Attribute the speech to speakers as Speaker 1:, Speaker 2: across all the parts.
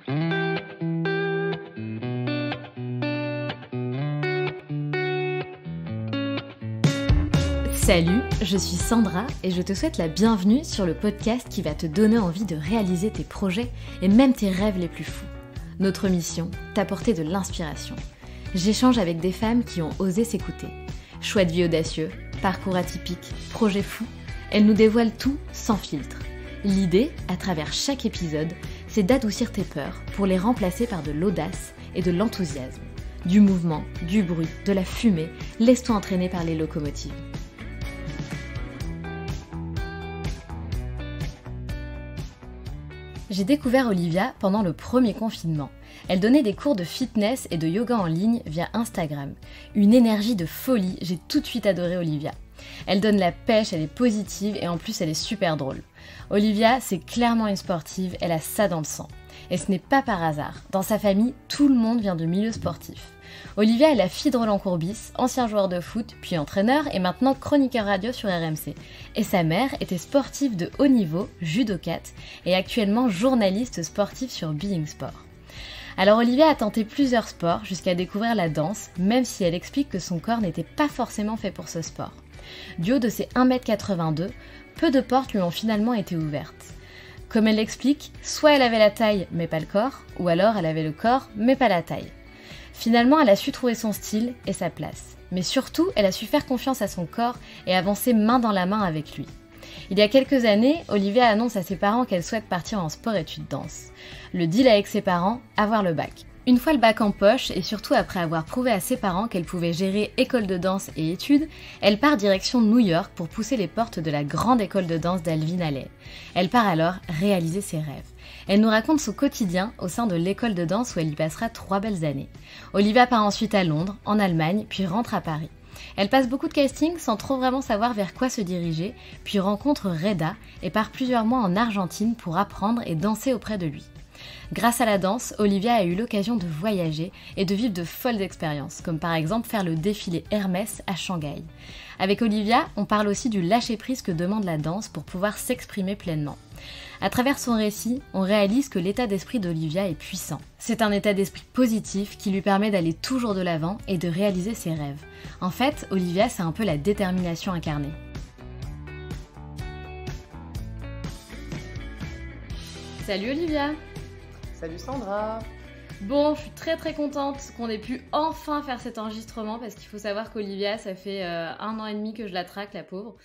Speaker 1: Salut, je suis Sandra et je te souhaite la bienvenue sur le podcast qui va te donner envie de réaliser tes projets et même tes rêves les plus fous. Notre mission, t'apporter de l'inspiration. J'échange avec des femmes qui ont osé s'écouter. Choix de vie audacieux, parcours atypique, projets fous, elles nous dévoilent tout sans filtre. L'idée, à travers chaque épisode, c'est d'adoucir tes peurs pour les remplacer par de l'audace et de l'enthousiasme. Du mouvement, du bruit, de la fumée, laisse-toi entraîner par les locomotives. J'ai découvert Olivia pendant le premier confinement. Elle donnait des cours de fitness et de yoga en ligne via Instagram. Une énergie de folie, j'ai tout de suite adoré Olivia. Elle donne la pêche, elle est positive et en plus elle est super drôle. Olivia, c'est clairement une sportive, elle a ça dans le sang. Et ce n'est pas par hasard. Dans sa famille, tout le monde vient de milieu sportif. Olivia est la fille de Roland Courbis, ancien joueur de foot, puis entraîneur et maintenant chroniqueur radio sur RMC. Et sa mère était sportive de haut niveau, judokate, et actuellement journaliste sportive sur Being Sport. Alors Olivia a tenté plusieurs sports jusqu'à découvrir la danse, même si elle explique que son corps n'était pas forcément fait pour ce sport. Du haut de ses 1m82, peu de portes lui ont finalement été ouvertes. Comme elle l'explique, soit elle avait la taille mais pas le corps, ou alors elle avait le corps mais pas la taille. Finalement, elle a su trouver son style et sa place. Mais surtout, elle a su faire confiance à son corps et avancer main dans la main avec lui. Il y a quelques années, Olivia annonce à ses parents qu'elle souhaite partir en sport-études danse. Le deal avec ses parents, avoir le bac. Une fois le bac en poche, et surtout après avoir prouvé à ses parents qu'elle pouvait gérer école de danse et études, elle part direction New York pour pousser les portes de la grande école de danse d'Alvin Ailey. Elle part alors réaliser ses rêves. Elle nous raconte son quotidien au sein de l'école de danse où elle y passera 3 belles années. Olivia part ensuite à Londres, en Allemagne, puis rentre à Paris. Elle passe beaucoup de castings sans trop vraiment savoir vers quoi se diriger, puis rencontre Reda et part plusieurs mois en Argentine pour apprendre et danser auprès de lui. Grâce à la danse, Olivia a eu l'occasion de voyager et de vivre de folles expériences, comme par exemple faire le défilé Hermès à Shanghai. Avec Olivia, on parle aussi du lâcher-prise que demande la danse pour pouvoir s'exprimer pleinement. À travers son récit, on réalise que l'état d'esprit d'Olivia est puissant. C'est un état d'esprit positif qui lui permet d'aller toujours de l'avant et de réaliser ses rêves. En fait, Olivia, c'est un peu la détermination incarnée. Salut Olivia!
Speaker 2: Salut Sandra.
Speaker 1: Bon, je suis très contente qu'on ait pu enfin faire cet enregistrement parce qu'il faut savoir qu'Olivia, ça fait 1 an et demi que je la traque, la pauvre.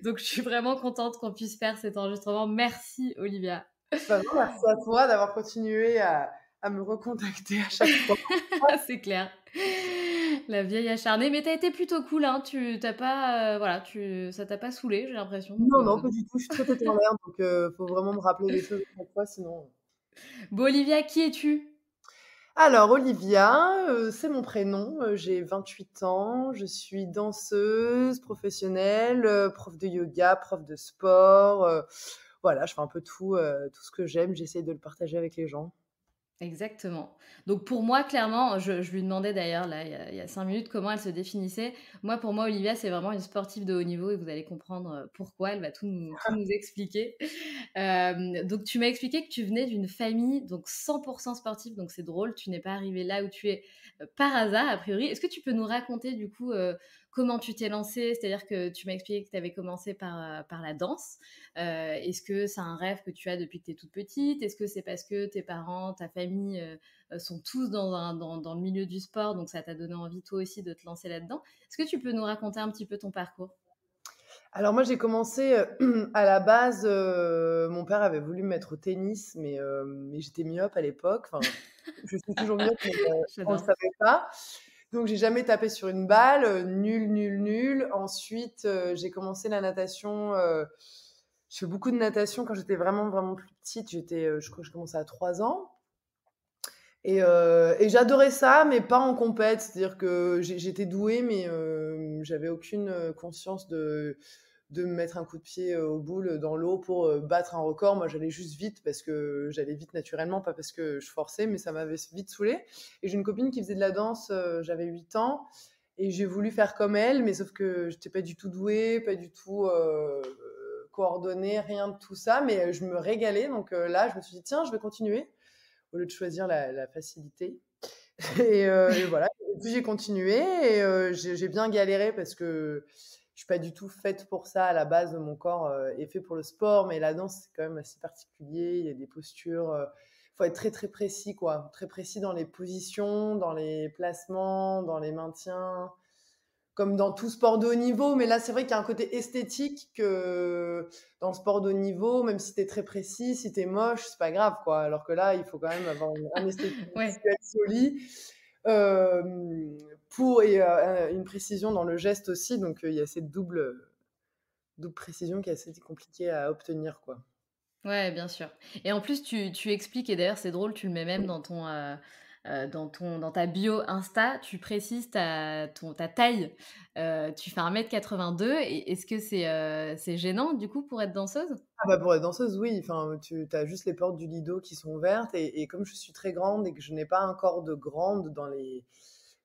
Speaker 1: Donc je suis vraiment contente qu'on puisse faire cet enregistrement. Merci Olivia.
Speaker 2: Non, merci à toi d'avoir continué à me recontacter à chaque fois.
Speaker 1: C'est clair. La vieille acharnée, mais t'as été plutôt cool, hein. Tu t'as pas, ça t'a pas saoulé, j'ai l'impression.
Speaker 2: Non, pas du tout. Je suis très tête en l'air, donc faut vraiment me rappeler les choses à chaque fois, sinon.
Speaker 1: Bon Olivia, qui es-tu?
Speaker 2: Alors Olivia, c'est mon prénom. J'ai 28 ans. Je suis danseuse professionnelle, prof de yoga, prof de sport. Voilà, je fais un peu tout ce que j'aime. J'essaie de le partager avec les gens.
Speaker 1: Exactement. Donc pour moi, clairement, je lui demandais d'ailleurs là, il y a 5 minutes comment elle se définissait. Pour moi, Olivia, c'est vraiment une sportive de haut niveau et vous allez comprendre pourquoi. Elle va tout nous expliquer. Donc tu m'as expliqué que tu venais d'une famille donc 100% sportive, donc c'est drôle, tu n'es pas arrivée là où tu es par hasard a priori. Est-ce que tu peux nous raconter du coup comment tu t'es lancée? C'est-à-dire que tu m'as expliqué que tu avais commencé par la danse. Est-ce que c'est un rêve que tu as depuis que tu es toute petite? Est-ce que c'est parce que tes parents, ta famille sont tous dans le milieu du sport, donc ça t'a donné envie toi aussi de te lancer là-dedans? Est-ce que tu peux nous raconter un petit peu ton parcours?
Speaker 2: Alors moi, j'ai commencé, à la base, mon père avait voulu me mettre au tennis, mais j'étais myope à l'époque. Enfin, je suis toujours myope, mais on le
Speaker 1: J'adore.
Speaker 2: savait pas. Donc j'ai jamais tapé sur une balle, nul, nul, nul. Ensuite, j'ai commencé la natation, je fais beaucoup de natation quand j'étais vraiment, vraiment plus petite. Je crois que j'ai commencé à 3 ans et j'adorais ça, mais pas en compète. C'est-à-dire que j'étais douée, mais j'avais aucune, conscience de me mettre un coup de pied aux boules dans l'eau pour battre un record. Moi, j'allais juste vite parce que j'allais vite naturellement, pas parce que je forçais, mais ça m'avait vite saoulée. Et j'ai une copine qui faisait de la danse, j'avais 8 ans, et j'ai voulu faire comme elle, mais sauf que j'étais pas du tout douée, pas du tout coordonné, rien de tout ça, mais je me régalais. Donc là, je me suis dit, tiens, je vais continuer, au lieu de choisir la facilité. Et voilà. Et puis j'ai continué et j'ai bien galéré parce que je suis pas du tout faite pour ça. À la base, mon corps est fait pour le sport, mais la danse, c'est quand même assez particulier. Il y a des postures, faut être très, très précis, quoi. Très précis dans les positions, dans les placements, dans les maintiens, comme dans tout sport de haut niveau. Mais là, c'est vrai qu'il y a un côté esthétique que dans le sport de haut niveau, même si tu es très précis, si tu es moche, c'est pas grave, quoi. Alors que là, il faut quand même avoir un esthétique
Speaker 1: Ouais.
Speaker 2: visuel solide, une précision dans le geste aussi. Donc, il y a cette double précision qui est assez compliquée à obtenir, quoi.
Speaker 1: Ouais, bien sûr. Et en plus, tu expliques, et d'ailleurs, c'est drôle, tu le mets même dans dans ta bio Insta, tu précises ta taille. Tu fais 1,82 m, et est-ce que c'est gênant, du coup, pour être danseuse?
Speaker 2: Ah bah, pour être danseuse, oui. Enfin, tu as juste les portes du lido qui sont ouvertes et comme je suis très grande et que je n'ai pas un corps de grande dans les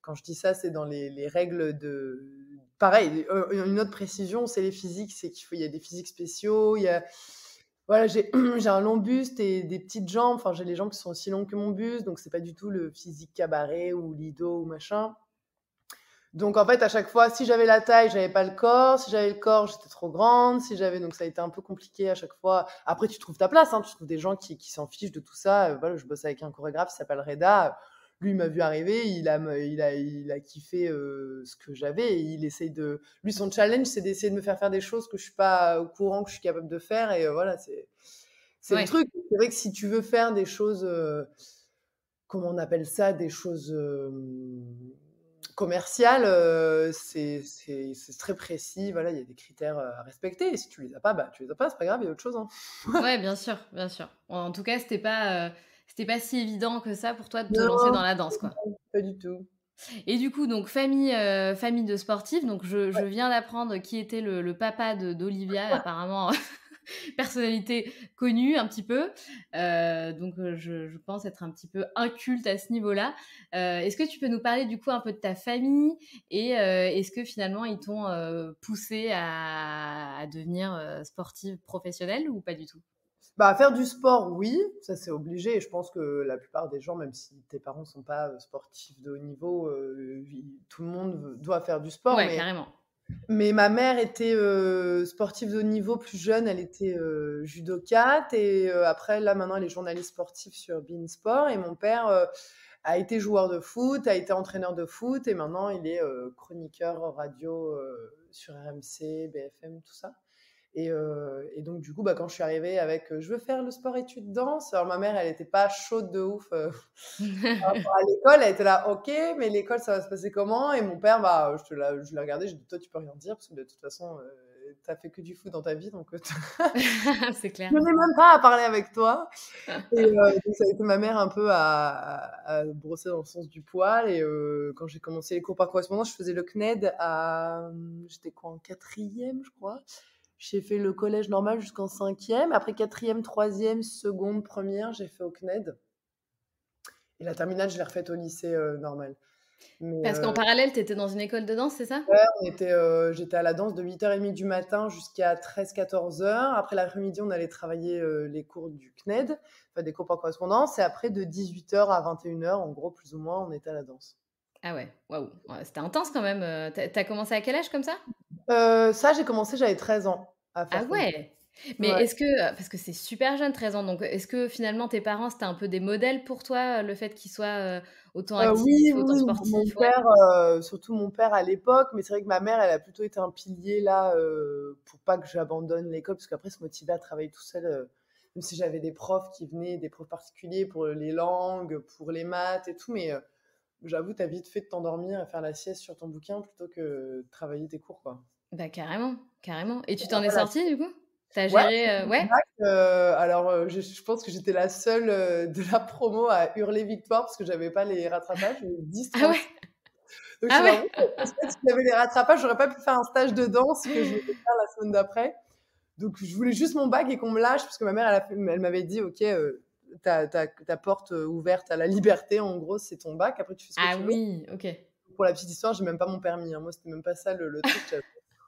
Speaker 2: quand je dis ça, c'est dans les règles de pareil, une autre précision, c'est les physiques, c'est qu'il y a des physiques spéciaux, il y a voilà, j'ai j'ai un long buste et des petites jambes, enfin, j'ai les jambes qui sont aussi longues que mon buste, donc c'est pas du tout le physique cabaret ou lido ou machin. Donc en fait, à chaque fois, si j'avais la taille, j'avais pas le corps. Si j'avais le corps, j'étais trop grande. Si j'avais, donc ça a été un peu compliqué à chaque fois. Après, tu trouves ta place, hein, tu trouves des gens qui s'en fichent de tout ça. Voilà, je bosse avec un chorégraphe qui s'appelle Reda. Lui, il m'a vu arriver, il a kiffé ce que j'avais. Et il essaye de. Lui, son challenge, c'est d'essayer de me faire faire des choses que je suis pas au courant que je suis capable de faire. Et voilà, c'est le
Speaker 1: Ouais.
Speaker 2: truc. C'est vrai que si tu veux faire des choses, comment on appelle ça, des choses commerciales, c'est très précis. Voilà, il y a des critères à respecter. Et si tu les as pas, bah tu les as pas, c'est pas grave, il y a autre chose, hein.
Speaker 1: Ouais, bien sûr, bien sûr. En tout cas, c'était pas si évident que ça pour toi de te lancer
Speaker 2: Non,
Speaker 1: dans la danse, quoi.
Speaker 2: pas du tout.
Speaker 1: Et du coup, donc famille de sportifs, donc je viens d'apprendre qui était le papa d'Olivia, apparemment personnalité connue un petit peu, donc je pense être un petit peu inculte à ce niveau-là. Est-ce que tu peux nous parler du coup un peu de ta famille et est-ce que finalement ils t'ont, poussée à devenir, sportive professionnelle ou pas du tout?
Speaker 2: Bah, faire du sport, oui, ça c'est obligé et je pense que la plupart des gens, même si tes parents sont pas, sportifs de haut niveau, ils tout le monde doit faire du sport,
Speaker 1: Ouais,
Speaker 2: mais
Speaker 1: carrément.
Speaker 2: ma mère était, sportive de haut niveau plus jeune, elle était, judokate et après là, maintenant, elle est journaliste sportive sur beIN Sport et mon père, a été joueur de foot, a été entraîneur de foot et maintenant il est, chroniqueur radio, sur RMC, BFM, tout ça et donc du coup, bah, quand je suis arrivée avec, «Je veux faire le sport études danse», alors ma mère, elle était pas chaude de ouf, par rapport à l'école, elle était là: «OK, mais l'école, ça va se passer comment?» Et mon père, bah, je l'ai regardé, j'ai dit: «Toi, tu peux rien dire parce que de toute façon, tu as fait que du foot dans ta vie, donc
Speaker 1: C'est clair.
Speaker 2: je n'ai même pas à parler avec toi». Et donc ça a été ma mère un peu à brosser dans le sens du poil et quand j'ai commencé les cours par correspondance, je faisais le CNED j'étais quoi? En 4e, je crois. J'ai fait le collège normal jusqu'en 5e. Après 4e, 3e, 2e, 1re, j'ai fait au CNED et la terminale, je l'ai refaite au lycée, normal. Mais
Speaker 1: Parce qu'en parallèle, tu étais dans une école de danse, c'est ça?
Speaker 2: ouais, j'étais à la danse de 8h30 du matin jusqu'à 13-14 heures. Après l'après-midi, on allait travailler, les cours du CNED, enfin des cours par correspondance et après de 18h à 21h, en gros, plus ou moins, on était à la danse.
Speaker 1: Ah ouais, waouh, ouais, c'était intense quand même, tu as commencé à quel âge comme ça?
Speaker 2: Ça, j'ai commencé, j'avais 13 ans à
Speaker 1: Ah
Speaker 2: faire comme ça.
Speaker 1: ouais! Mais
Speaker 2: Ouais.
Speaker 1: est-ce que, parce que c'est super jeune, 13 ans, donc est-ce que finalement tes parents, c'était un peu des modèles pour toi, le fait qu'ils soient, autant
Speaker 2: Oui,
Speaker 1: actifs, autant
Speaker 2: oui, mon
Speaker 1: sportifs? Ouais.
Speaker 2: père, surtout mon père à l'époque, mais c'est vrai que ma mère, elle a plutôt été un pilier là, pour pas que j'abandonne l'école, parce qu'après se motiver à travailler tout seul, même si j'avais des profs qui venaient, des profs particuliers pour les langues, pour les maths et tout, mais j'avoue, tu as vite fait de t'endormir et faire la sieste sur ton bouquin plutôt que de travailler tes cours, quoi.
Speaker 1: Bah carrément, carrément, et tu t'en es
Speaker 2: Voilà.
Speaker 1: sortie du coup? Tu as
Speaker 2: Ouais,
Speaker 1: géré,
Speaker 2: j'ai fait
Speaker 1: ouais?
Speaker 2: mon bac, alors, je pense que j'étais la seule, de la promo à hurler victoire parce que j'avais pas les rattrapages, j'avais eu
Speaker 1: Ah
Speaker 2: 10-30.
Speaker 1: ouais?
Speaker 2: Donc
Speaker 1: Ah
Speaker 2: j'étais là:
Speaker 1: ouais?
Speaker 2: «Oui, parce que si j'avais les rattrapages, j'aurais pas pu faire un stage de danse que je devais faire la semaine d'après». Donc je voulais juste mon bac et qu'on me lâche parce que ma mère, elle m'avait dit: «OK, ta porte, ouverte à la liberté, en gros, c'est ton bac. Après, tu fais ce que
Speaker 1: Ah
Speaker 2: tu veux».
Speaker 1: oui, OK.
Speaker 2: Pour la petite histoire, j'ai même pas mon permis, hein. Moi, c'était même pas ça le truc.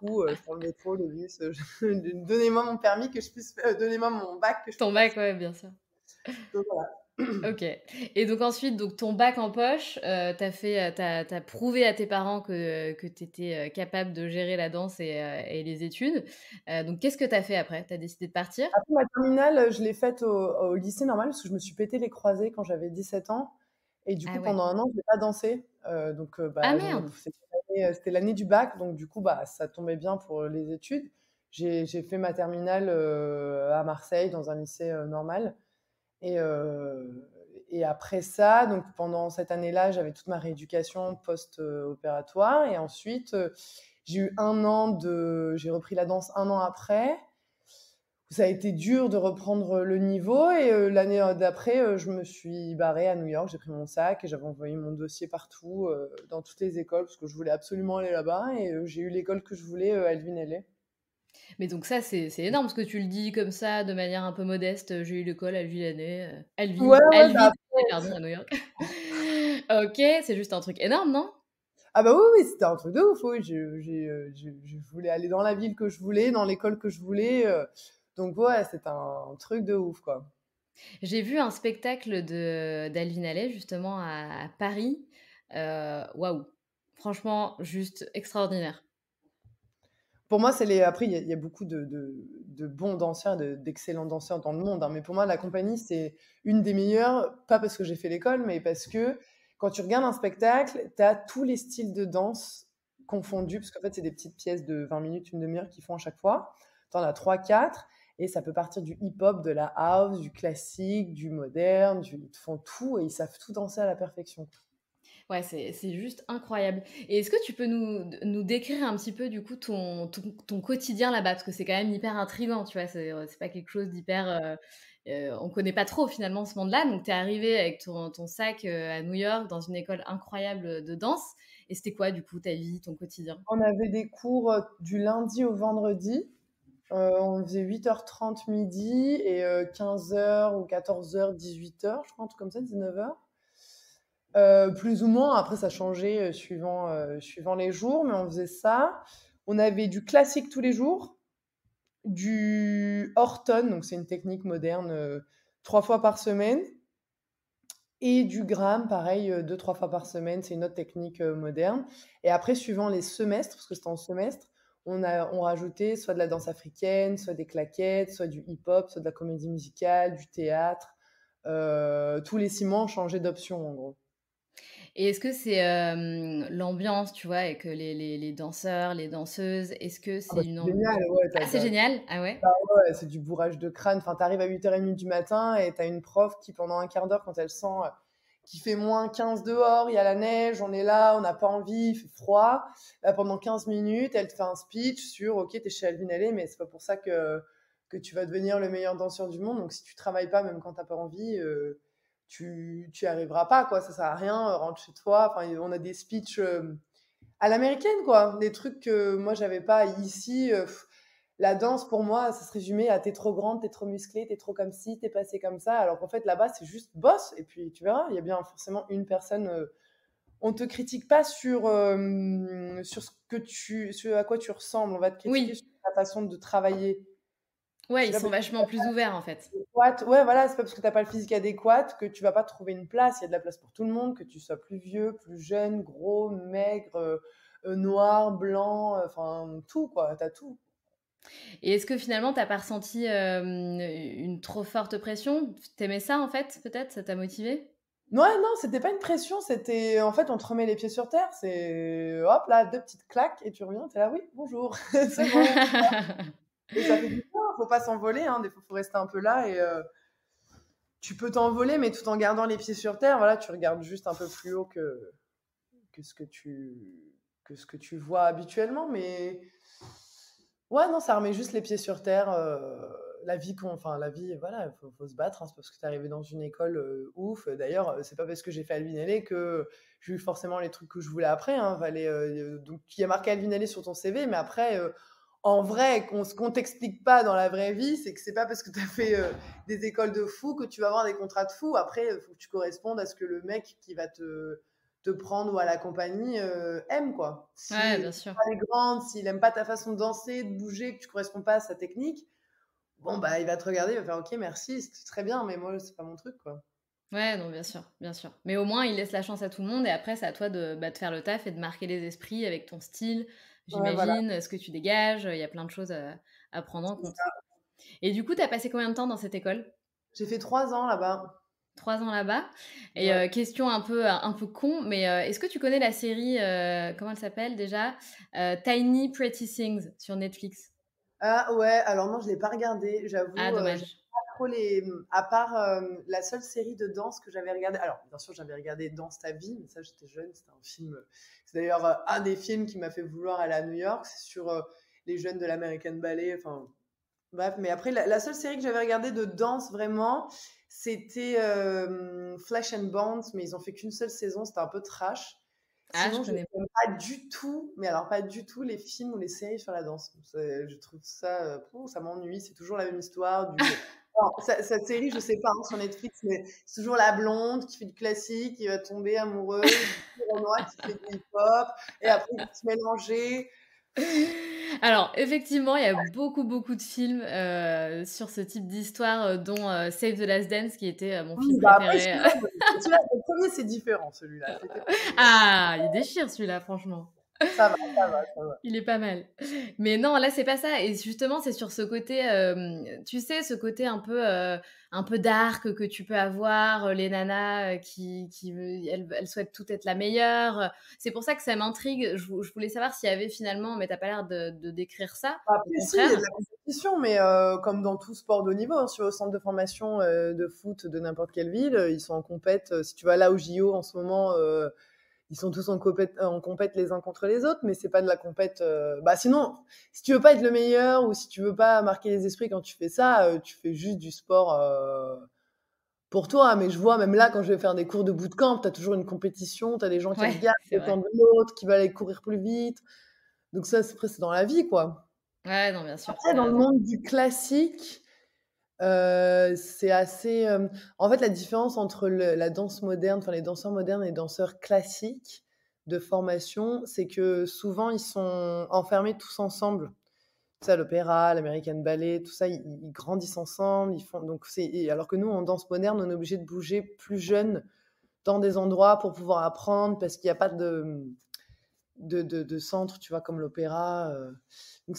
Speaker 2: partout. Je prends le métro, le bus. Donnez-moi mon permis que je puisse, donnez-moi mon bac que je
Speaker 1: Ton
Speaker 2: puisse
Speaker 1: bac,
Speaker 2: passer.
Speaker 1: ouais, bien sûr.
Speaker 2: Donc voilà.
Speaker 1: OK et donc ensuite, donc ton bac en poche, tu as prouvé à tes parents que tu étais, capable de gérer la danse et les études. Donc qu'est-ce que tu as fait après? Tu as décidé de partir?
Speaker 2: Après ma terminale, je l'ai faite au lycée normal parce que je me suis pété les croisés quand j'avais 17 ans et du
Speaker 1: Ah
Speaker 2: coup
Speaker 1: ouais.
Speaker 2: pendant un an, j'ai pas dansé.
Speaker 1: Ah
Speaker 2: Bah,
Speaker 1: merde!
Speaker 2: c'était l'année du bac donc du coup, bah, ça tombait bien pour les études. J'ai fait ma terminale, à Marseille dans un lycée, normal et après ça, donc pendant cette année-là, j'avais toute ma rééducation post, opératoire et ensuite, j'ai repris la danse un an après. Ça a été dur de reprendre le niveau et l'année, d'après, je me suis barrée à New York. J'ai pris mon sac et j'avais envoyé mon dossier partout, dans toutes les écoles parce que je voulais absolument aller là-bas et j'ai eu l'école que je voulais, à Alvin Ailey.
Speaker 1: Mais donc ça, c'est énorme parce que tu le dis comme ça, de manière un peu modeste, «J'ai eu l'école à Villanay,
Speaker 2: Ouais, ouais, bah,
Speaker 1: Alvin,
Speaker 2: après
Speaker 1: pardon, à New York». OK, c'est juste un truc énorme, non?
Speaker 2: ah bah, oui, oui, c'était un truc de ouf, oui. Je voulais aller dans la ville que je voulais, dans l'école que je voulais, donc ouais, c'était un truc de ouf, quoi.
Speaker 1: J'ai vu un spectacle d'Alvin Ailey justement à Paris, waouh! Franchement, juste extraordinaire.
Speaker 2: Pour moi, après, il y a beaucoup de bons danseurs, d'excellents danseurs dans le monde, hein, mais pour moi, la compagnie, c'est une des meilleures, pas parce que j'ai fait l'école, mais parce que quand tu regardes un spectacle, tu as tous les styles de danse confondus, parce qu'en fait, c'est des petites pièces de 20 minutes, une demi-heure qu'ils font à chaque fois. Tu en as 3, 4, et ça peut partir du hip-hop, de la house, du classique, du moderne, ils te font tout, et ils savent tout danser à la perfection.
Speaker 1: Ouais, c'est juste incroyable et est-ce que tu peux nous décrire un petit peu, du coup, ton quotidien là-bas? Parce que c'est quand même hyper intriguant, tu vois? C'est pas quelque chose d'hyper, on connaît pas trop finalement ce monde-là, donc tu es arrivée avec ton sac, à New York dans une école incroyable, de danse et c'était quoi, du coup, ta vie, ton quotidien?
Speaker 2: On avait des cours du lundi au vendredi. On faisait 8h30 midi et 15h ou 14h, 18h, je crois, un truc comme ça, 19h. Plus ou moins, après ça changeait suivant les jours, mais on faisait ça. On avait du classique tous les jours, du Horton, donc c'est une technique moderne, 3 fois par semaine, et du Gram, pareil, 2, 3 fois par semaine, c'est une autre technique moderne. Et après, suivant les semestres, parce que c'était en semestre, on rajoutait soit de la danse africaine, soit des claquettes, soit du hip-hop, soit de la comédie musicale, du théâtre. Tous les 6 mois, on changeait d'option, en gros.
Speaker 1: Et est-ce que c'est, l'ambiance, tu vois, avec, les danseurs, les danseuses, est-ce que
Speaker 2: Ah bah,
Speaker 1: c'est une
Speaker 2: c'est
Speaker 1: amb
Speaker 2: génial, ouais,
Speaker 1: ah, c'est génial? Ah ouais?
Speaker 2: ouais, c'est du bourrage de crâne. Enfin, tu arrives à 8h30 du matin et tu as une prof qui, pendant un quart d'heure, quand elle sent qu'il fait -15 dehors, il y a la neige, on est là, on n'a pas envie, il fait froid. Là, pendant 15 minutes, elle te fait un speech sur OK, tu es chez Alvin Ailey, mais c'est pas pour ça que tu vas devenir le meilleur danseur du monde. Donc, si tu travailles pas, même quand tu n'as pas envie, tu y arriveras pas, quoi. Ça sert à rien, rentre chez toi. Enfin, on a des speeches à l'américaine, quoi. Des trucs que moi, j'avais pas ici. La danse, pour moi, ça se résumait à t'es trop grande, t'es trop musclée, t'es trop comme ci, t'es passé comme ça. Alors qu'en fait, là-bas, c'est juste bosse. Et puis, tu verras, il y a bien forcément une personne. On te critique pas sur ce à quoi tu ressembles. On va te critiquer
Speaker 1: Oui,
Speaker 2: sur ta façon de travailler.
Speaker 1: ouais,
Speaker 2: C'est
Speaker 1: ils
Speaker 2: pas
Speaker 1: sont
Speaker 2: parce que
Speaker 1: vachement plus ouverts, en fait.
Speaker 2: ouais, voilà, c'est pas parce que t'as pas le physique adéquat que tu vas pas trouver une place. Il y a de la place pour tout le monde, que tu sois plus vieux, plus jeune, gros, maigre, noir, blanc, enfin tout, quoi. T'as tout.
Speaker 1: Et est-ce que finalement tu as pas ressenti, une trop forte pression? Tu aimais ça, en fait, peut-être? Ça t'a motivé?
Speaker 2: Ouais, non, c'était pas une pression, c'était en fait, on te remet les pieds sur terre. C'est hop là, 2 petites claques et tu reviens, tu es là: «Oui, bonjour, c'est bon». Et ça fait du bien, faut pas s'envoler, hein, des fois, faut rester un peu là et tu peux t'envoler, mais tout en gardant les pieds sur terre. Voilà, tu regardes juste un peu plus haut que ce que tu que ce que tu vois habituellement, mais ouais, non, ça remet juste les pieds sur terre, la vie, voilà, faut se battre, hein. C'est parce que tu es arrivé dans une école, ouf. D'ailleurs, c'est pas parce que j'ai fait Alvin Ailey que j'ai eu forcément les trucs que je voulais après, hein. Donc il y a marqué Alvin Ailey sur ton CV, mais après, en vrai, ce qu'on t'explique pas dans la vraie vie, c'est que c'est pas parce que tu as fait, des écoles de fou que tu vas avoir des contrats de fou. Après, faut que tu correspondes à ce que le mec qui va te prendre ou à la compagnie aime, quoi.
Speaker 1: Ouais,
Speaker 2: Si
Speaker 1: bien
Speaker 2: tu
Speaker 1: sûr.
Speaker 2: pas les grandes, s'il aime pas ta façon de danser, de bouger, que tu corresponds pas à sa technique, bon, bah, il va te regarder, il va faire: «OK, merci, c'était très bien, mais moi, c'est pas mon truc, quoi».
Speaker 1: Ouais, non, bien sûr, bien sûr. Mais au moins, il laisse la chance à tout le monde et après, c'est à toi de, bah, de faire le taf et de marquer les esprits avec ton style,
Speaker 2: Ouais, voilà,
Speaker 1: j'imagine, ce que tu dégages, il y a plein de choses à prendre en
Speaker 2: c'est
Speaker 1: compte.
Speaker 2: ça.
Speaker 1: Et du coup, tu as passé combien de temps dans cette école?
Speaker 2: J'ai fait 3 ans là-bas.
Speaker 1: 3 ans là-bas et
Speaker 2: Ouais.
Speaker 1: question un peu con, mais est-ce que tu connais la série, comment elle s'appelle déjà? Tiny Pretty Things sur Netflix.
Speaker 2: Ah ouais, alors non, je l'ai pas regardé,
Speaker 1: Ah
Speaker 2: j'avoue, j'aime
Speaker 1: dommage.
Speaker 2: pas trop à part, la seule série de danse que j'avais regardée, alors bien sûr, j'avais regardé Danse ta vie, mais ça, j'étais jeune, c'était un film, c'est d'ailleurs, un des films qui m'a fait vouloir aller à New York, c'est sur, les jeunes de l'American Ballet, enfin bref, mais après la seule série que j'avais regardée de danse vraiment, c'était, Flesh and Bones, mais ils ont fait qu'une seule saison, c'était un peu trash.
Speaker 1: Ah, je
Speaker 2: Sinon, je
Speaker 1: connais
Speaker 2: n'aime pas du tout, mais alors pas du tout les films ou les séries sur la danse. Je trouve ça, ça m'ennuie, c'est toujours la même histoire alors cette série, je sais pas, hein, sur Netflix, mais c'est toujours la blonde qui fait du classique, qui va tomber amoureuse du Renoir qui fait du hip-hop et après ils vont se mélanger.
Speaker 1: Alors, effectivement, il y a beaucoup, beaucoup de films, sur ce type d'histoire, dont, Save the Last Dance qui était, mon
Speaker 2: Oui,
Speaker 1: film
Speaker 2: bah, après
Speaker 1: préféré.
Speaker 2: celui-là, le 1er c'est différent celui-là, c'était
Speaker 1: Ah! Il déchire celui-là, franchement.
Speaker 2: ça va, ça va, ça va.
Speaker 1: Il est pas mal. Mais non, là, c'est pas ça et justement, c'est sur ce côté, tu sais, ce côté un peu dark que tu peux avoir, les nanas, qui elles souhaitent toutes être la meilleure. C'est pour ça que ça m'intrigue. Je voulais savoir s'il y avait finalement mais tu as pas l'air de décrire ça, au
Speaker 2: Après si, il y a de
Speaker 1: contraire.
Speaker 2: la compétition, mais comme dans tout sport de haut niveau, hein, si tu vas au centre de formation, de foot de n'importe quelle ville, ils sont en compète, si tu vas là aux JO en ce moment, ils sont tous en compète les uns contre les autres, mais c'est pas de la compète, bah, sinon, si tu veux pas être le meilleur ou si tu veux pas marquer les esprits quand tu fais ça, tu fais juste du sport, pour toi. Mais je vois même là, quand je vais faire des cours de bootcamp, tu as toujours une compétition, tu as des gens qui
Speaker 1: Ouais,
Speaker 2: regardent
Speaker 1: c'est
Speaker 2: le temps
Speaker 1: vrai.
Speaker 2: de l'autre, qui veulent aller courir plus vite. Donc ça, après, c'est dans la vie, quoi.
Speaker 1: Ouais, non, bien sûr,
Speaker 2: Après,
Speaker 1: tu as
Speaker 2: dans le
Speaker 1: raison.
Speaker 2: monde du classique, c'est assez, en fait, la différence entre la danse moderne, enfin les danseurs modernes et les danseurs classiques de formation, c'est que souvent, ils sont enfermés tous ensemble. Tu sais, à l'opéra, l'American Ballet, tout ça, ils grandissent ensemble, ils font donc alors que nous, en danse moderne, on est obligé de bouger plus jeune dans des endroits pour pouvoir apprendre parce qu'il y a pas de centre, tu vois, comme l'opéra. Donc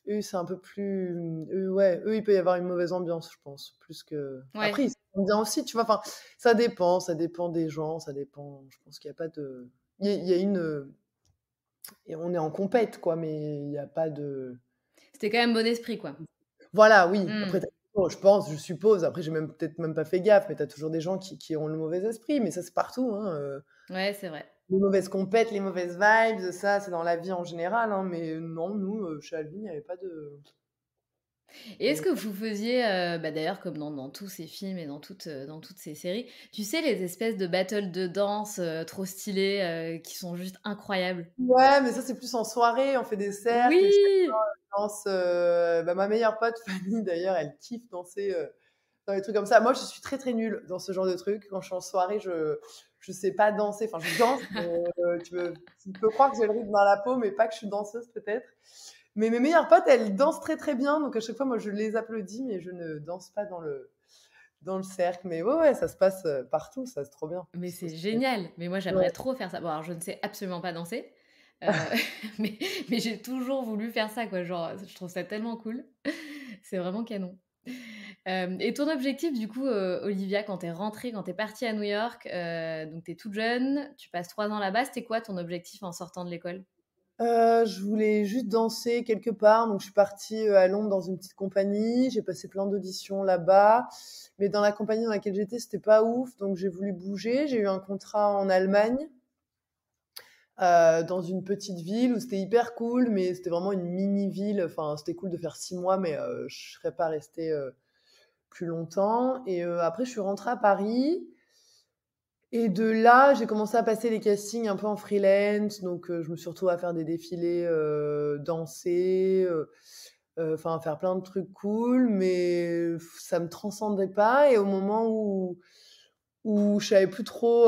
Speaker 2: eux, c'est un peu plus. Eux, ouais, eux, il peut y avoir une mauvaise ambiance, je pense. Plus que. Après,
Speaker 1: Ouais.
Speaker 2: ils sont bien aussi, tu vois. Enfin, ça dépend des gens, ça dépend. Je pense qu'il n'y a pas de. Il y a une. Et on est en compète, quoi, mais il n'y a pas de.
Speaker 1: C'était quand même bon esprit, quoi.
Speaker 2: Voilà, oui. Après,
Speaker 1: Mmh.
Speaker 2: je pense, je suppose. Après, j'ai même peut-être même pas fait gaffe, mais tu as toujours des gens qui ont le mauvais esprit, mais ça, c'est partout, hein.
Speaker 1: Ouais, c'est vrai.
Speaker 2: Les mauvaises compètes, les mauvaises vibes, ça, c'est dans la vie en général, hein, mais non, nous, chez Alvin, il n'y avait pas de
Speaker 1: Et
Speaker 2: il y
Speaker 1: est-ce
Speaker 2: avait
Speaker 1: que vous faisiez, bah, d'ailleurs comme dans tous ces films et dans toutes ces séries, tu sais les espèces de battles de danse, trop stylées, qui sont juste incroyables?
Speaker 2: ouais, mais ça, c'est plus en soirée, on fait des cercles, chacun
Speaker 1: Oui!
Speaker 2: danse, bah, ma meilleure pote, Fanny, d'ailleurs, elle kiffe danser, dans les trucs comme ça. Moi, je suis très, très nulle dans ce genre de trucs. Quand je suis en soirée, je sais pas danser. Enfin, je danse, mais tu peux croire que j'ai le rythme dans la peau, mais pas que je suis danseuse, peut-être. Mais mes meilleures potes, elles dansent très, très bien, donc à chaque fois, moi, je les applaudis, mais je ne danse pas dans le cercle. Mais ouais, ouais, ça se passe, partout, ça, c'est trop bien.
Speaker 1: Mais
Speaker 2: C'est trop
Speaker 1: c'est
Speaker 2: stylé.
Speaker 1: génial! Mais moi
Speaker 2: Ouais.
Speaker 1: j'aimerais trop faire ça. Bon alors je ne sais absolument pas danser, heu, mais mais j'ai toujours voulu faire ça quoi, genre, je trouve ça tellement cool. C'est vraiment canon. Hem et ton objectif du coup, Olivia, quand tu es rentrée, quand tu es partie à New York, donc tu es toute jeune, tu passes 3 ans là-bas, c'était quoi ton objectif en sortant de l'école?
Speaker 2: Je voulais juste danser quelque part, donc je suis partie, à Londres dans une petite compagnie. J'ai passé plein d'auditions là-bas, mais dans la compagnie dans laquelle j'étais, c'était pas ouf, donc j'ai voulu bouger. J'ai eu un contrat en Allemagne, dans une petite ville où c'était hyper cool, mais c'était vraiment une mini ville. Enfin, c'était cool de faire 6 mois, mais je serais pas restée, plus longtemps et après je suis rentrée à Paris et de là, j'ai commencé à passer les castings un peu en freelance, donc je me suis retrouvée à faire des défilés, danser, enfin faire plein de trucs cool, mais ça me transcendait pas et au moment où je savais plus trop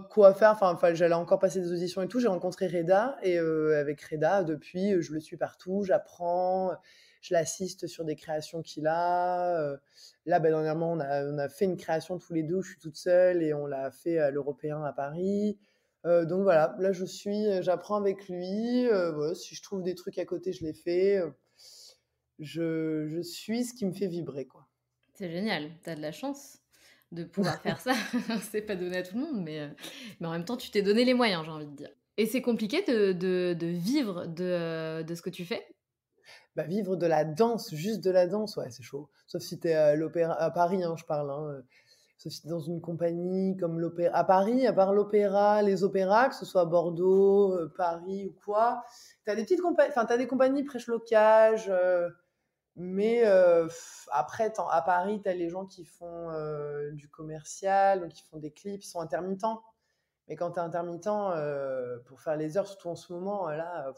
Speaker 2: quoi faire. Enfin, j'allais encore passer des auditions et tout. J'ai rencontré Reda et avec Reda, depuis, je le suis partout, j'apprends, je l'assiste sur des créations qu'il a. Là, dernièrement, on a fait une création tous les deux où je suis toute seule et on l'a fait à l'Européen à Paris. Donc voilà, là, j'apprends avec lui. Voilà, si je trouve des trucs à côté, je les fais. Je suis ce qui me fait vibrer, quoi.
Speaker 1: C'est génial, tu as de la chance de pouvoir faire ça. C'est pas donné à tout le monde, mais en même temps, tu t'es donné les moyens, j'ai envie de dire. Et c'est compliqué de vivre de ce que tu fais?
Speaker 2: Vivre de la danse, juste de la danse, ouais, c'est chaud. Sauf si tu es à l'opéra à Paris, hein, je parle, hein, sauf si tu es dans une compagnie comme l'opéra à Paris, à part l'opéra, les opéras, que ce soit à Bordeaux, Paris ou quoi, tu as des petites compagnies, enfin, tu as des compagnies prêche-locage, mais après, à Paris, tu as les gens qui font du commercial, donc qui font des clips, ils sont intermittents. Mais quand tu es intermittent, pour faire les heures, surtout en ce moment, là,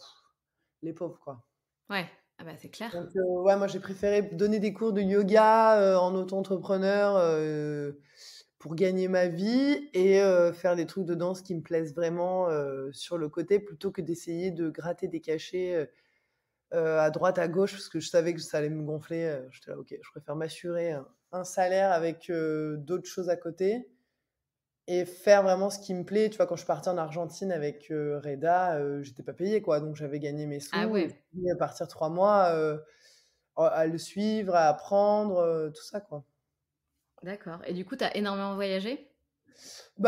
Speaker 2: les pauvres, quoi.
Speaker 1: Ouais, ah bah, c'est clair.
Speaker 2: Donc ouais, moi, j'ai préféré donner des cours de yoga en auto-entrepreneur pour gagner ma vie et faire des trucs de danse qui me plaisent vraiment sur le côté plutôt que d'essayer de gratter des cachets à droite, à gauche, parce que je savais que ça allait me gonfler. J'étais là, ok, je préfère m'assurer un salaire avec d'autres choses à côté et faire vraiment ce qui me plaît. Tu vois, quand je suis partie en Argentine avec Reda, j'étais pas payée, quoi. Donc, j'avais gagné mes
Speaker 1: Ah
Speaker 2: sous et je
Speaker 1: ouais,
Speaker 2: suis à partir 3 mois à le suivre, à apprendre, tout ça, quoi.
Speaker 1: d'accord. Et du coup, tu as énormément voyagé?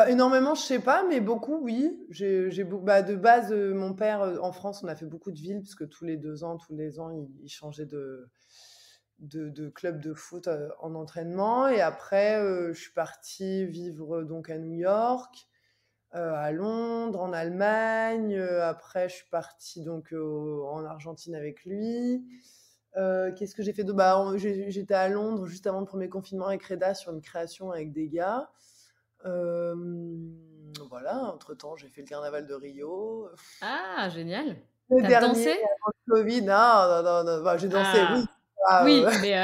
Speaker 2: Énormément, je sais pas, mais beaucoup, oui. De base, mon père, en France, on a fait beaucoup de villes, parce que tous les 2 ans, tous les ans, il changeait de club de foot en entraînement. Et après, je suis partie vivre donc à New York, à Londres, en Allemagne. Après, je suis partie donc en Argentine avec lui. Qu'est-ce que j'ai fait de j'étais à Londres juste avant le premier confinement avec Reda sur une création avec des gars. Voilà, entre-temps, j'ai fait le carnaval de Rio.
Speaker 1: Ah, génial.
Speaker 2: Le
Speaker 1: Tu
Speaker 2: dernier,
Speaker 1: dansé?
Speaker 2: avant le Covid, non, non, non, non, j'ai dansé, oui.
Speaker 1: Ah!
Speaker 2: Ah,
Speaker 1: Oui, mais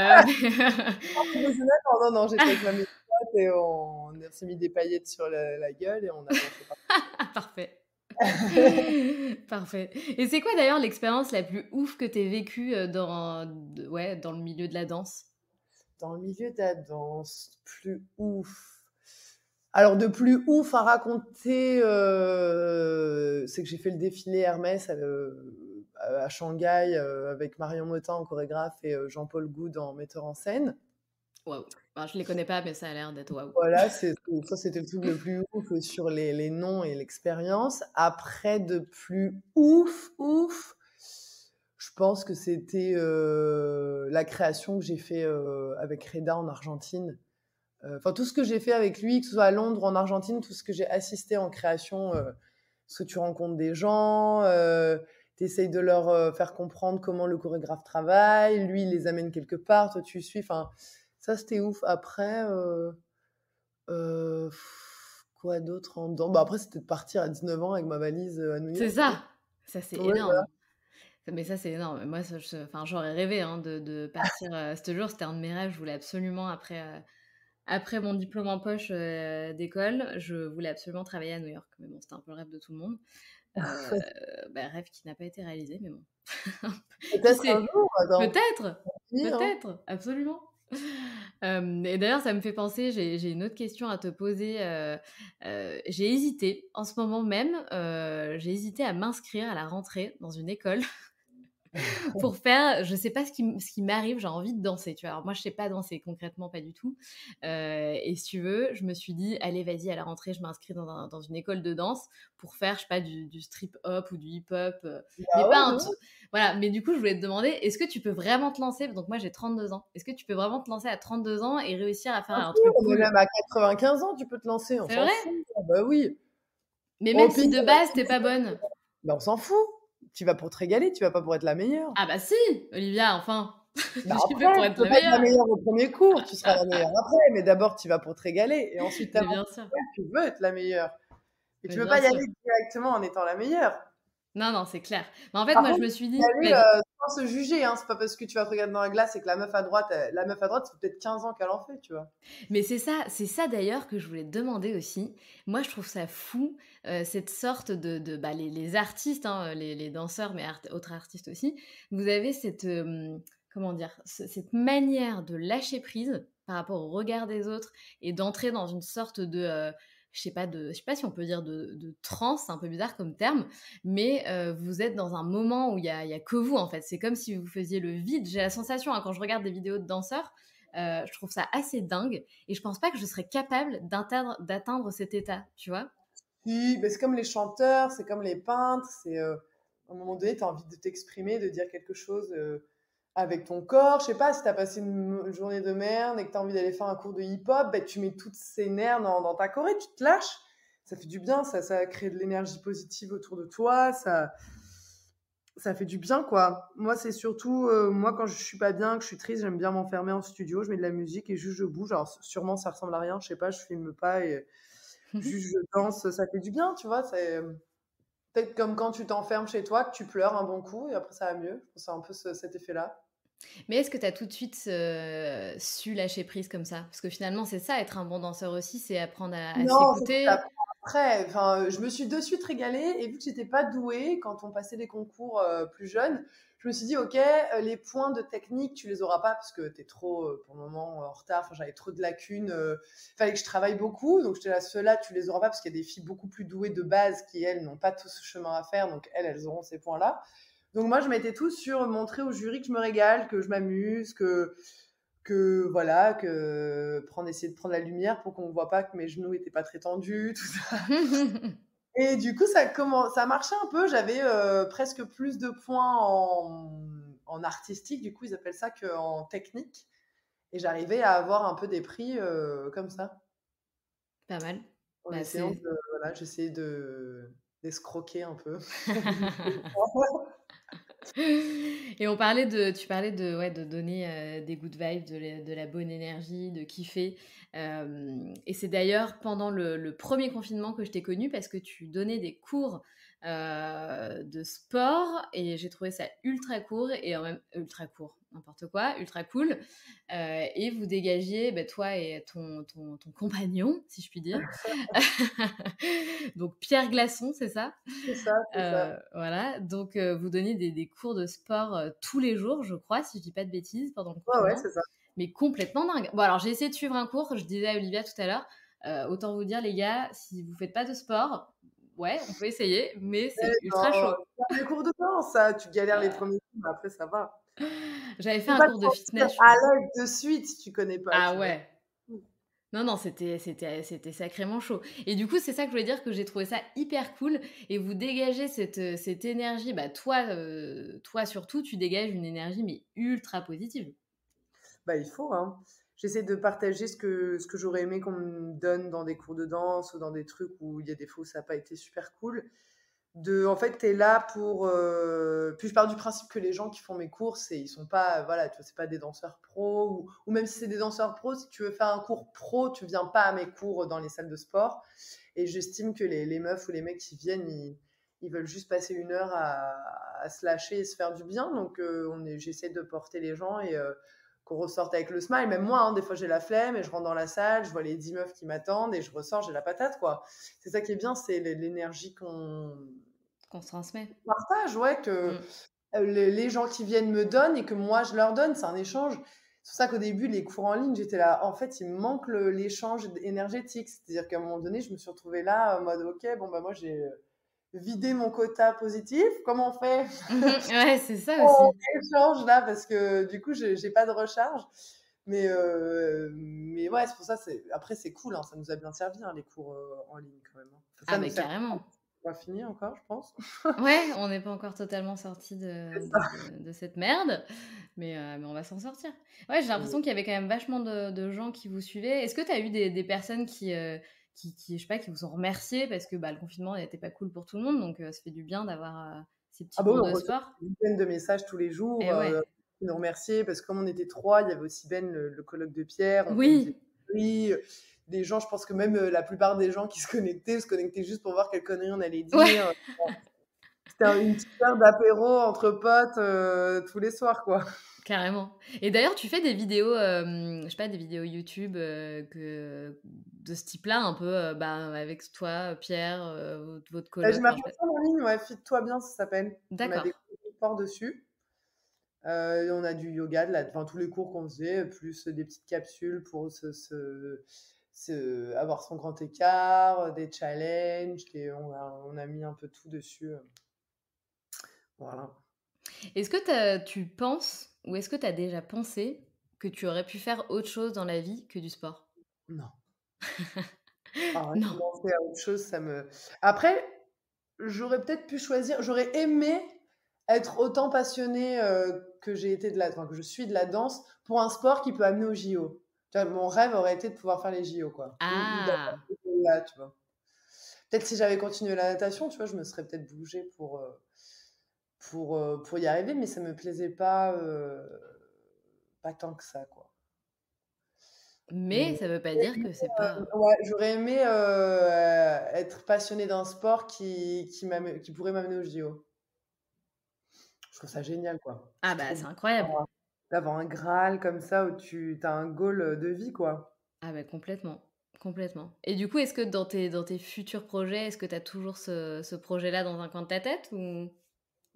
Speaker 2: professionnel, non, non, j'étais avec ma meilleure pote et on s'est mis des paillettes sur la gueule et on a dansé
Speaker 1: parfait. Parfait. Et c'est quoi d'ailleurs l'expérience la plus ouf que tu aies vécue, dans le milieu de la danse?
Speaker 2: dans le milieu de la danse. Plus ouf. Alors, de plus ouf à raconter, c'est que j'ai fait le défilé Hermès à Shanghai avec Marion Motin en chorégraphe et Jean-Paul Goude en metteur en scène.
Speaker 1: Waouh! Bah, je les connais pas, mais ça a l'air d'être waouh.
Speaker 2: Voilà, ça, c'était le truc le plus ouf sur les noms et l'expérience. Après, de plus ouf, ouf, je pense que c'était la création que j'ai fait avec Reda en Argentine. Enfin, tout ce que j'ai fait avec lui, que ce soit à Londres ou en Argentine, tout ce que j'ai assisté en création, parce que tu rencontres des gens, tu essayes de leur faire comprendre comment le chorégraphe travaille, lui, il les amène quelque part, toi, tu suis. Enfin, ça, c'était ouf. Après, quoi d'autre en dan après, c'était de partir à 19 ans avec ma valise à New
Speaker 1: C'est
Speaker 2: York, quoi.
Speaker 1: ça! Ça, c'est
Speaker 2: Ouais, voilà.
Speaker 1: énorme. Mais ça, c'est énorme. Moi, enfin, j'aurais rêvé, hein, de partir, ce jour, c'était un de mes rêves. Je voulais absolument après mon diplôme en poche, d'école, je voulais absolument travailler à New York. Mais bon, c'était un peu le rêve de tout le monde. Rêve qui n'a pas été réalisé, mais bon. Qui
Speaker 2: Peut-être un
Speaker 1: sait?
Speaker 2: jour, dans
Speaker 1: Peut-être!
Speaker 2: l'avenir, hein.
Speaker 1: Peut-être! Absolument. Et d'ailleurs, ça me fait penser, j'ai une autre question à te poser. J'ai hésité, en ce moment même, j'ai hésité à m'inscrire à la rentrée dans une école pour faire, je sais pas ce qui m'arrive, j'ai envie de danser, tu vois? Alors moi, je sais pas danser concrètement, pas du tout, et si tu veux, je me suis dit: «Allez, vas-y, à la rentrée, je m'inscris dans une école de danse pour faire, je sais pas, du strip hop ou du hip hop, mais
Speaker 2: Bah
Speaker 1: pas
Speaker 2: ouais,
Speaker 1: un
Speaker 2: de
Speaker 1: tru
Speaker 2: ouf.
Speaker 1: voilà, mais du coup, je voulais te demander, est-ce que tu peux vraiment te lancer?» Donc moi, j'ai 32 ans. Est-ce que tu peux vraiment te lancer à 32 ans et réussir à faire
Speaker 2: Bien
Speaker 1: un truc
Speaker 2: sûr, mais
Speaker 1: cool?
Speaker 2: même à 95 ans, tu peux te lancer, on
Speaker 1: C'est
Speaker 2: s'en
Speaker 1: vrai?
Speaker 2: fout. Ah bah oui.
Speaker 1: Mais
Speaker 2: Au
Speaker 1: même
Speaker 2: pire,
Speaker 1: si de base, tu es pas bonne?
Speaker 2: on s'en fout. Tu vas pour te régaler, tu vas pas pour être la meilleure.
Speaker 1: Ah bah si! Olivia, enfin! J'y vais
Speaker 2: Après,
Speaker 1: pour
Speaker 2: tu
Speaker 1: être
Speaker 2: peux
Speaker 1: la
Speaker 2: pas être la
Speaker 1: meilleure!
Speaker 2: meilleure au premier cours, tu seras la meilleure après, mais d'abord tu vas pour te régaler et ensuite tu
Speaker 1: Mais
Speaker 2: avances,
Speaker 1: bien sûr,
Speaker 2: tu veux être la meilleure et
Speaker 1: mais
Speaker 2: tu veux
Speaker 1: bien
Speaker 2: pas y
Speaker 1: sûr.
Speaker 2: aller directement en étant la meilleure.
Speaker 1: Non, non, c'est clair. Mais en fait,
Speaker 2: Par
Speaker 1: moi, je
Speaker 2: contre,
Speaker 1: me suis
Speaker 2: y
Speaker 1: dit,
Speaker 2: aller,
Speaker 1: vas-y.
Speaker 2: sans se juger, hein. C'est pas parce que tu vas te regarder dans la glace et que la meuf à droite, ça fait peut-être 15 ans qu'elle en fait, tu vois?
Speaker 1: Mais c'est ça d'ailleurs que je voulais te demander aussi. Moi, je trouve ça fou, cette sorte bah, les artistes, hein, les danseurs, mais autres artistes aussi. Vous avez cette, comment dire? Cette manière de lâcher prise par rapport au regard des autres et d'entrer dans une sorte de, je sais pas si on peut dire de transe, c'est un peu bizarre comme terme, mais vous êtes dans un moment où il y a que vous, en fait. C'est comme si vous faisiez le vide. J'ai la sensation, hein, quand je regarde des vidéos de danseurs, je trouve ça assez dingue et je pense pas que je serais capable d'atteindre cet état, tu vois?
Speaker 2: Si, beh, c'est comme les chanteurs, c'est comme les peintres, à un moment donné, tu as envie de t'exprimer, de dire quelque chose, avec ton corps. Je sais pas, si tu as passé une journée de merde et que tu as envie d'aller faire un cours de hip-hop, bah, tu mets toutes ces nerfs dans ta choré, tu te lâches. Ça fait du bien, ça crée de l'énergie positive autour de toi, ça fait du bien, quoi. Moi, c'est surtout, moi, quand je suis pas bien, que je suis triste, j'aime bien m'enfermer en studio, je mets de la musique et juste je bouge. Alors, sûrement, ça ressemble à rien, je sais pas, je filme pas et juste je danse, ça fait du bien, tu vois. C'est peut-être comme quand tu t'enfermes chez toi, que tu pleures un bon coup et après ça va mieux. C'est un peu cet effet-là.
Speaker 1: Mais est-ce que tu as tout de suite, su lâcher prise comme ça? Parce que finalement, c'est ça être un bon danseur aussi, c'est apprendre à
Speaker 2: Non, ça
Speaker 1: s'écouter.
Speaker 2: s'apprend après. Enfin, je me suis de suite régalée et vu que j'étais pas douée quand on passait les concours plus jeunes, je me suis dit, ok, les points de technique, tu les auras pas parce que tu es trop, pour le moment, en retard. Enfin, j'avais trop de lacunes. Fallait que je travaille beaucoup. Donc, j'étais là, ceux-là, tu les auras pas parce qu'il y a des filles beaucoup plus douées de base qui, elles, n'ont pas tout ce chemin à faire. Donc, elles auront ces points-là. Donc, moi, je mettais tout sur montrer au jury que je me régale, que je m'amuse, que voilà, essayer de prendre la lumière pour qu'on ne voit pas que mes genoux étaient pas très tendus, tout ça. Et du coup, ça marchait un peu. J'avais presque plus de points en artistique, du coup, ils appellent ça qu'en technique. Et j'arrivais à avoir un peu des prix comme ça,
Speaker 1: Pas mal.
Speaker 2: en
Speaker 1: Bah,
Speaker 2: essayant
Speaker 1: c'est
Speaker 2: de, voilà, j'essayais d'escroquer un peu.
Speaker 1: Et tu parlais de, ouais, de donner, des good vibes, de la bonne énergie, de kiffer, et c'est d'ailleurs pendant le 1er confinement que je t'ai connue parce que tu donnais des cours, de sport et j'ai trouvé ça ultra court et en même ultra court, n'importe quoi, ultra cool, et vous dégagiez, bah, toi et ton compagnon, si je puis dire. Donc Pierre Glaçon, c'est ça?
Speaker 2: C'est ça, c'est ça.
Speaker 1: Voilà, donc vous donniez des cours de sport, tous les jours, je crois, si je dis pas de bêtises, pendant le
Speaker 2: Ouais, ouais,
Speaker 1: confinement,
Speaker 2: c'est ça.
Speaker 1: mais complètement dingue. Bon, alors j'ai essayé de suivre un cours, je disais à Olivia tout à l'heure, autant vous dire les gars, si vous faites pas de sport, ouais, on peut essayer, mais
Speaker 2: Mais
Speaker 1: c'est ultra
Speaker 2: non,
Speaker 1: chaud.
Speaker 2: c'est des cours de danse, ça. Tu galères les
Speaker 1: Heu,
Speaker 2: premiers jours, mais après, ça va.
Speaker 1: J'avais
Speaker 2: Tu
Speaker 1: fait
Speaker 2: peux
Speaker 1: un
Speaker 2: pas te
Speaker 1: cours de
Speaker 2: sentir
Speaker 1: fitness, je
Speaker 2: à
Speaker 1: crois.
Speaker 2: l'aise de suite si tu connais pas,
Speaker 1: Ah
Speaker 2: tu vois.
Speaker 1: ouais. Non, non, c'était sacrément chaud et du coup, c'est ça que je voulais dire, que j'ai trouvé ça hyper cool et vous dégagez cette énergie, bah, toi surtout, tu dégages une énergie mais ultra positive.
Speaker 2: Bah, il faut, hein. J'essaie de partager ce que j'aurais aimé qu'on me donne dans des cours de danse ou dans des trucs où il y a des fois où ça a pas été super cool. En fait, tu es là pour, puis je pars du principe que les gens qui font mes cours, ils sont pas, voilà, tu vois, c'est pas des danseurs pros ou même si c'est des danseurs pros, si tu veux faire un cours pro, tu viens pas à mes cours dans les salles de sport et j'estime que les meufs ou les mecs qui viennent, ils veulent juste passer une heure à se lâcher et se faire du bien donc j'essaie de porter les gens et qu'on ressorte avec le smile. Même moi, hein, des fois, j'ai la flemme et je rentre dans la salle, je vois les 10 meufs qui m'attendent et je ressors, j'ai la patate, quoi. C'est ça qui est bien, c'est l'énergie qu'on
Speaker 1: Qu'on se transmet.
Speaker 2: partage, ouais, que
Speaker 1: Mmh.
Speaker 2: les gens qui viennent me donnent et que moi, je leur donne. C'est un échange. C'est pour ça qu'au début, les cours en ligne, j'étais là. En fait, il me manque l'échange énergétique. C'est-à-dire qu'à un moment donné, je me suis retrouvée là en mode, OK, bon, bah, moi, j'ai vidé mon quota positif. Comment on fait?
Speaker 1: Mmh mh. Ouais, c'est ça
Speaker 2: On
Speaker 1: aussi.
Speaker 2: échange là parce que du coup, j'ai pas de recharge. Mais ouais, c'est pour ça, après, c'est cool, hein, ça nous a bien servi, hein, les cours en ligne quand même, hein. Ça
Speaker 1: Ah
Speaker 2: nous
Speaker 1: mais
Speaker 2: sert
Speaker 1: carrément.
Speaker 2: pas fini encore, je pense.
Speaker 1: Ouais, on n'est pas encore totalement sortis
Speaker 2: C'est
Speaker 1: de
Speaker 2: ça.
Speaker 1: de de cette merde, mais on va s'en sortir. Ouais, j'ai l'impression qu'il y avait quand même vachement de gens qui vous suivaient. Est-ce que tu as eu des personnes qui, je sais pas, qui vous ont remercié parce que, bah, le confinement n'était pas cool pour tout le monde, donc ça fait du bien d'avoir, ces petits
Speaker 2: Ah bah oui,
Speaker 1: cours
Speaker 2: on
Speaker 1: de
Speaker 2: reçoit
Speaker 1: sport?
Speaker 2: des dizaines de messages tous les jours,
Speaker 1: Et ouais.
Speaker 2: qui nous remerciaient parce que comme on était 3, il y avait aussi Ben, le coloc de Pierre, on faisait
Speaker 1: Oui!
Speaker 2: des conneries, des gens, je pense que même, la plupart des gens qui se connectaient juste pour voir quelles conneries on allait
Speaker 1: Ouais!
Speaker 2: dire. C'était une petite heure d'apéro entre potes, tous les soirs, quoi.
Speaker 1: Carrément. Et d'ailleurs, tu fais des vidéos, je sais pas, des vidéos YouTube, de ce type-là, un peu, bah, avec toi, Pierre, votre
Speaker 2: J'ai
Speaker 1: coloc,
Speaker 2: ma
Speaker 1: enfin, je sais pas.
Speaker 2: plateforme en ligne, ouais, Fit-toi bien, ça s'appelle. On a
Speaker 1: D'accord.
Speaker 2: des cours de sport dessus. On a du yoga, enfin, tous les cours qu'on faisait, plus des petites capsules pour avoir son grand écart, des challenges, on a mis un peu tout dessus. Voilà.
Speaker 1: Est-ce que tu penses ou est-ce que tu as déjà pensé que tu aurais pu faire autre chose dans la vie que du sport?
Speaker 2: Non. Ah,
Speaker 1: Non.
Speaker 2: commencer à autre chose, ça me. Après, j'aurais peut-être pu choisir, j'aurais aimé être autant passionnée que j'ai été enfin, que je suis de la danse pour un sport qui peut amener aux JO. Tu vois, mon rêve aurait été de pouvoir faire les JO, quoi. Ou d'avoir
Speaker 1: Ah!
Speaker 2: été là, tu vois. Peut-être si j'avais continué la natation, tu vois, je me serais peut-être bougée pour y arriver, mais ça me plaisait pas tant que ça, quoi.
Speaker 1: Mais
Speaker 2: Mais
Speaker 1: ça veut pas dire que c'est pas
Speaker 2: ouais, j'aurais aimé être passionnée d'un sport qui pourrait m'amener aux JO. Je trouve ça génial, quoi.
Speaker 1: ah
Speaker 2: C'est
Speaker 1: bah,
Speaker 2: trop
Speaker 1: c'est
Speaker 2: bien
Speaker 1: incroyable.
Speaker 2: d'avoir un Graal comme ça où tu as un goal de vie, quoi.
Speaker 1: Ah bah, complètement, complètement. Et du coup, est-ce que dans tes futurs projets, est-ce que tu as toujours ce projet-là dans un coin de ta tête ou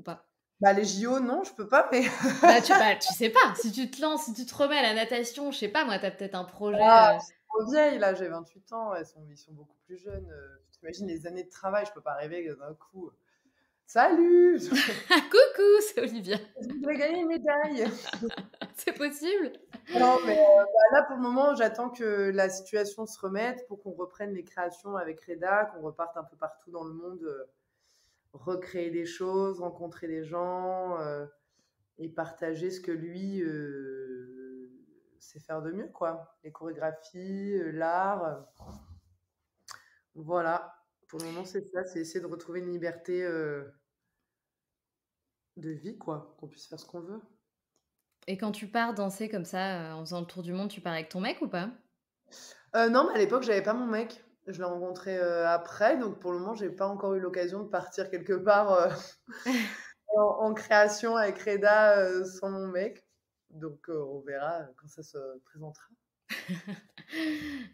Speaker 1: pas?
Speaker 2: Bah, les JO, non, je peux pas, mais
Speaker 1: Bah, tu sais pas, si tu te lances, si tu te remets à la natation, je sais pas moi, tu as peut-être un
Speaker 2: ah,
Speaker 1: projet,
Speaker 2: je suis trop vieille, là, j'ai 28 ans, ils sont beaucoup plus jeunes. Tu imagines les années de travail, je peux pas arriver d'un coup. Salut!
Speaker 1: Coucou, c'est Olivia.
Speaker 2: Je voudrais gagner une médaille.
Speaker 1: C'est possible?
Speaker 2: Non, mais là, pour le moment, j'attends que la situation se remette pour qu'on reprenne les créations avec Reda, qu'on reparte un peu partout dans le monde, recréer des choses, rencontrer des gens et partager ce que lui sait faire de mieux, quoi. Les chorégraphies, l'art. Voilà. Pour le moment, c'est ça, c'est essayer de retrouver une liberté de vie, quoi, qu'on puisse faire ce qu'on veut.
Speaker 1: Et quand tu pars danser comme ça, en faisant le tour du monde, tu pars avec ton mec ou pas?
Speaker 2: Non, mais à l'époque, j'avais pas mon mec. Je l'ai rencontré après, donc pour le moment, j'ai pas encore eu l'occasion de partir quelque part en création avec Reda sans mon mec. Donc on verra quand ça se présentera.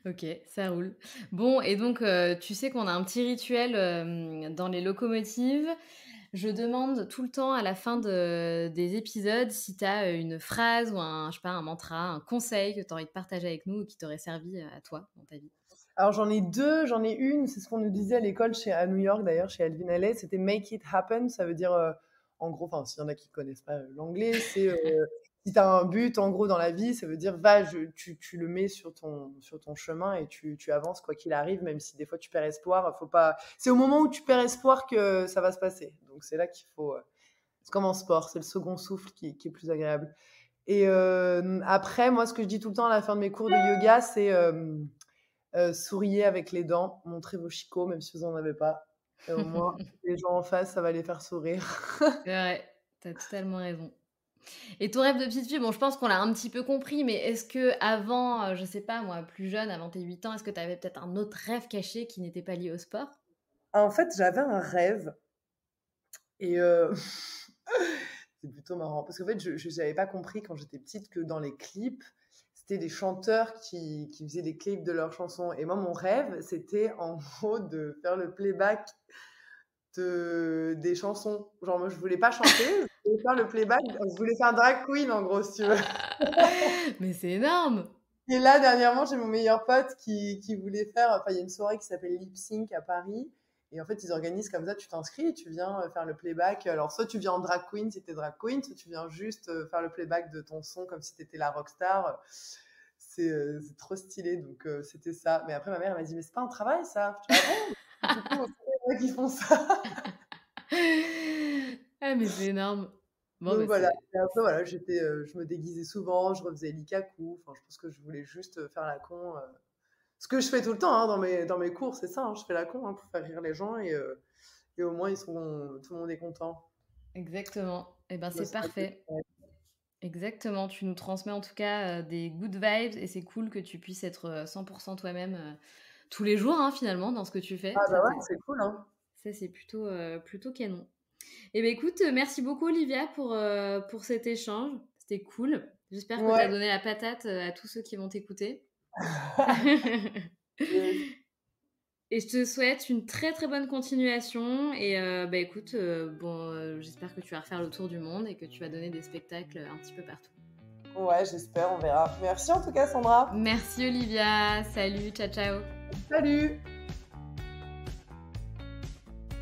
Speaker 1: OK, ça roule. Bon et donc, tu sais qu'on a un petit rituel, dans les locomotives. Je demande tout le temps à la fin des épisodes si tu as, une phrase ou un je sais pas, un mantra, un conseil que tu as envie de partager avec nous ou qui t'aurait servi, à toi dans ta vie.
Speaker 2: Alors j'en ai deux, j'en ai une, c'est ce qu'on nous disait à l'école à New York d'ailleurs, chez Alvin Ailey, c'était make it happen, ça veut dire en gros, enfin s'il y en a qui connaissent pas l'anglais, c'est si tu as un but en gros dans la vie, ça veut dire tu le mets sur ton chemin et tu avances quoi qu'il arrive, même si des fois tu perds espoir, faut pas. C'est au moment où tu perds espoir que ça va se passer. Donc c'est là qu'il faut. C'est comme en sport, c'est le second souffle qui est plus agréable. Et après, moi, ce que je dis tout le temps à la fin de mes cours de yoga, c'est souriez avec les dents, montrez vos chicots, même si vous en avez pas. Et au moins, les gens en face, ça va les faire sourire.
Speaker 1: C'est vrai, tu as totalement raison. Et ton rêve de petite fille, bon, je pense qu'on l'a un petit peu compris, mais est-ce qu'avant, je sais pas moi, plus jeune, avant tes 8 ans, est-ce que tu avais peut-être un autre rêve caché qui n'était pas lié au sport?
Speaker 2: En fait, j'avais un rêve et c'est plutôt marrant parce qu'en fait, je n'avais pas compris quand j'étais petite que dans les clips, c'était des chanteurs qui faisaient des clips de leurs chansons. Et moi, mon rêve, c'était en gros de faire le playback des chansons. Genre, moi, je voulais pas chanter, je voulais faire le playback, je voulais faire drag queen, en gros, si tu veux.
Speaker 1: Mais c'est énorme!
Speaker 2: Et là, dernièrement, j'ai mon meilleur pote qui voulait faire. Enfin, il y a une soirée qui s'appelle Lip Sync à Paris. Et en fait, ils organisent comme ça, tu t'inscris et tu viens faire le playback. Alors, soit tu viens en drag queen si t'es drag queen, soit tu viens juste faire le playback de ton son comme si t'étais la rockstar. C'est trop stylé, donc c'était ça. Mais après, ma mère elle m'a dit, mais c'est pas un travail ça. Je dis, ah bon? Du coup, c'est vrai qu'ils font ça.
Speaker 1: Ah mais c'est énorme. Bon
Speaker 2: Donc
Speaker 1: bah
Speaker 2: voilà,
Speaker 1: c'est
Speaker 2: et après voilà, je me déguisais souvent, je refaisais l'ikaku, enfin je pense que je voulais juste, faire la con, ce que je fais tout le temps, hein, dans mes cours, c'est ça, hein, je fais la con, hein, pour faire rire les gens et au moins tout le monde est content.
Speaker 1: exactement. Et ben
Speaker 2: Je me
Speaker 1: c'est
Speaker 2: sens un peu
Speaker 1: parfait. Exactement, tu nous transmets en tout cas, des good vibes et c'est cool que tu puisses être, 100 toi-même, tous les jours, hein, finalement dans ce que tu
Speaker 2: ah
Speaker 1: fais.
Speaker 2: bah ouais, c'est cool, hein.
Speaker 1: Ça c'est plutôt, plutôt canon. Eh bien écoute, merci beaucoup Olivia pour cet échange. C'était cool. J'espère que tu as
Speaker 2: Ouais.
Speaker 1: donné la patate à tous ceux qui vont t'écouter.
Speaker 2: Yes.
Speaker 1: Et je te souhaite une très très bonne continuation. Et écoute, j'espère que tu vas refaire le tour du monde et que tu vas donner des spectacles un petit peu partout.
Speaker 2: Ouais, j'espère, on verra. Merci en tout cas, Sandra.
Speaker 1: Merci Olivia. Salut, ciao ciao.
Speaker 2: Salut.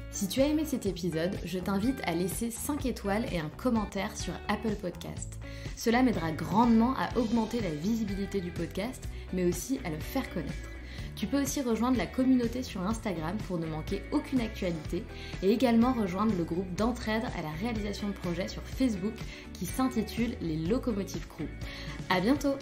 Speaker 1: Si tu as aimé cet épisode, je t'invite à laisser 5 étoiles et un commentaire sur Apple Podcast. Cela m'aidera grandement à augmenter la visibilité du podcast, mais aussi à le faire connaître. Tu peux aussi rejoindre la communauté sur Instagram pour ne manquer aucune actualité et également rejoindre le groupe d'entraide à la réalisation de projets sur Facebook qui s'intitule Les Locomotives Crew. À bientôt!